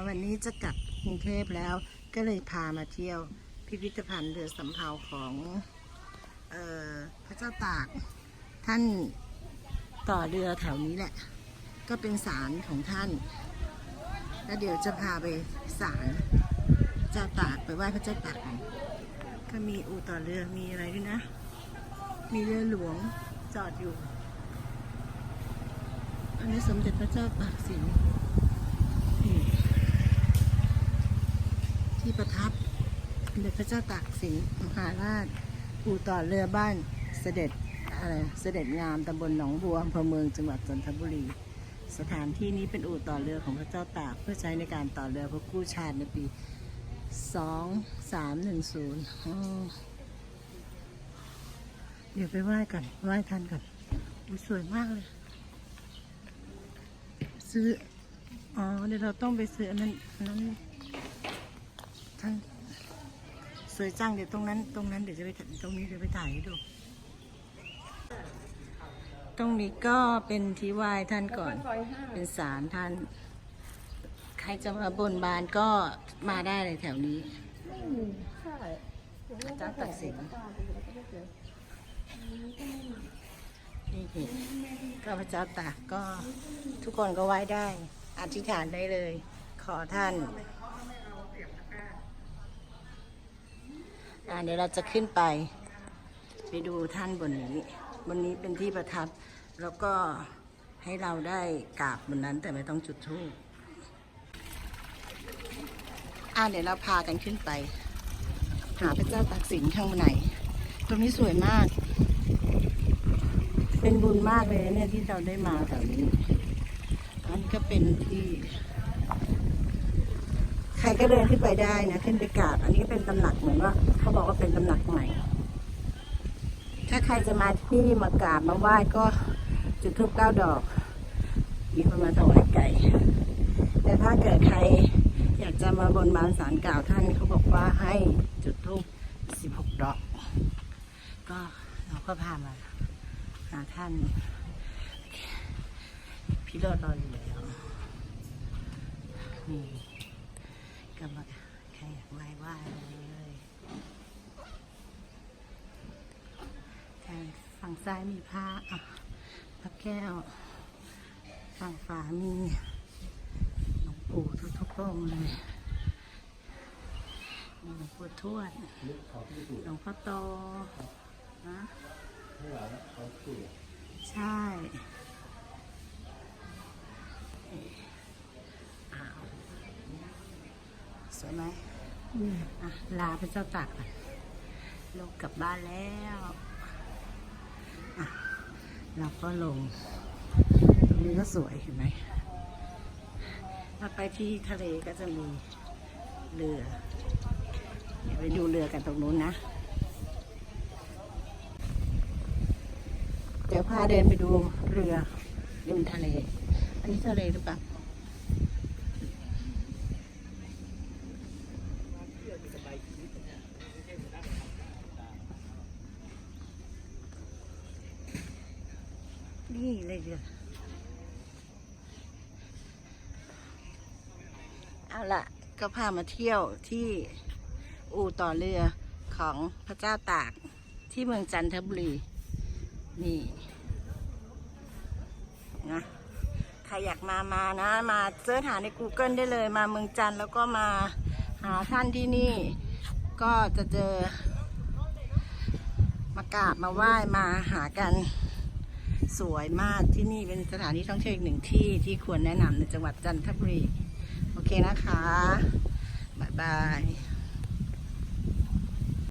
วันนี้จะกลับกรุงเทพแล้วก็เลยพามาเที่ยวพิพิธภัณฑ์เรือสำเภาของพระเจ้าตากท่านต่อเรือแถวนี้แหละก็เป็นศาลของท่านแล้วเดี๋ยวจะพาไปศาลเจ้าตากไปไหว้พระเจ้าตากกันก็มีอู่ต่อเรือมีอะไรด้วยนะมีเรือหลวงจอดอยู่อันนี้สมเด็จพระเจ้าตากสินที่ประทับสมเด็จพระเจ้าตากสินมหาราชอู่ต่อเรือบ้านเสด็จงามตำบลหนองบัวอำเภอเมืองจังหวัดจันทบุรีสถานที่นี้เป็นอู่ต่อเรือของพระเจ้าตากเพื่อใช้ในการต่อเรือเพื่อกู้ชาติในปี2310เดี๋ยวไปไหว้ก่อนไหว้ท่านก่อนสวยมากเลยซื้อเดี๋ยวเราต้องไปซื้ออันนั้นท่านสวยจังเดี๋ยวตรงนั้นเดี๋ยวจะไปตรงนี้เดี๋ยวไปถ่ายให้ดูตรงนี้ก็เป็นที่ไหว้ท่านก่อนเป็นศาลท่านใครจะมาบนบานก็มาได้เลยแถวนี้พระเจ้าตากสินนี่ก็พระเจ้าตากก็ทุกคนก็ไหว้ได้อธิษฐานได้เลยขอท่านเดี๋ยวเราจะขึ้นไปดูท่านบนนี้เป็นที่ประทับแล้วก็ให้เราได้กราบบนนั้นแต่ไม่ต้องจุดธูปเดี๋ยวเราพากันขึ้นไปหาพระเจ้าตากสินข้างบนไหนตรงนี้สวยมากเป็นบุญมากเลยเนี่ยที่เราได้มาแถวนี้อันก็เป็นที่ใครก็เดินขึ้นไปได้นะขึ้นไปกราบอันนี้เป็นตำหนักเหมือนว่าเขาบอกว่าเป็นตำหนักใหม่ถ้าใครจะมาที่มากราบมาไหว้ก็จุดธูป9 ดอกมีคนมาถวายไก่แต่ถ้าเกิดใครอยากจะมาบนบานศาลกล่าวท่านเขาบอกว่าให้จุดธูป16 ดอกก็เราก็พามาหาท่านพี่รอดรออยู่แล้วนี่ก็มาใครอยากไหว้เลยฝั่งซ้ายมีพระแก้วฝั่งขวามีหลวงปู่ทุกๆองค์เลยหลวงปู่ทวดหลวงพ่อโตนะใช่สวยไหมลาพระเจ้าตากก่อนลงกลับบ้านแล้วเราก็ลงตรงนี้ก็สวยเห็นไหมถ้าไปที่ทะเลก็จะมีเรือเดี๋ยวไปดูเรือกันตรงนู้นนะเดี๋ยวพาเดินไปดูเรือริมทะเลอันนี้ทะเลหรือเปล่านี่เลยเรือเอาล่ะก็พามาเที่ยวที่อู่ต่อเรือของพระเจ้าตากที่เมืองจันทบุรีนี่นะใครอยากมานะมาเสิร์ชหาใน Google ได้เลยมาเมืองจันทร์แล้วก็มาหาท่านที่นี่ก็จะเจอมากราบมาไหว้มาหากันสวยมากที่นี่เป็นสถานที่ท่องเที่ยวอีกหนึ่งที่ควรแนะนำในจังหวัดจันทบุรีโอเคนะคะบ๊ายบาย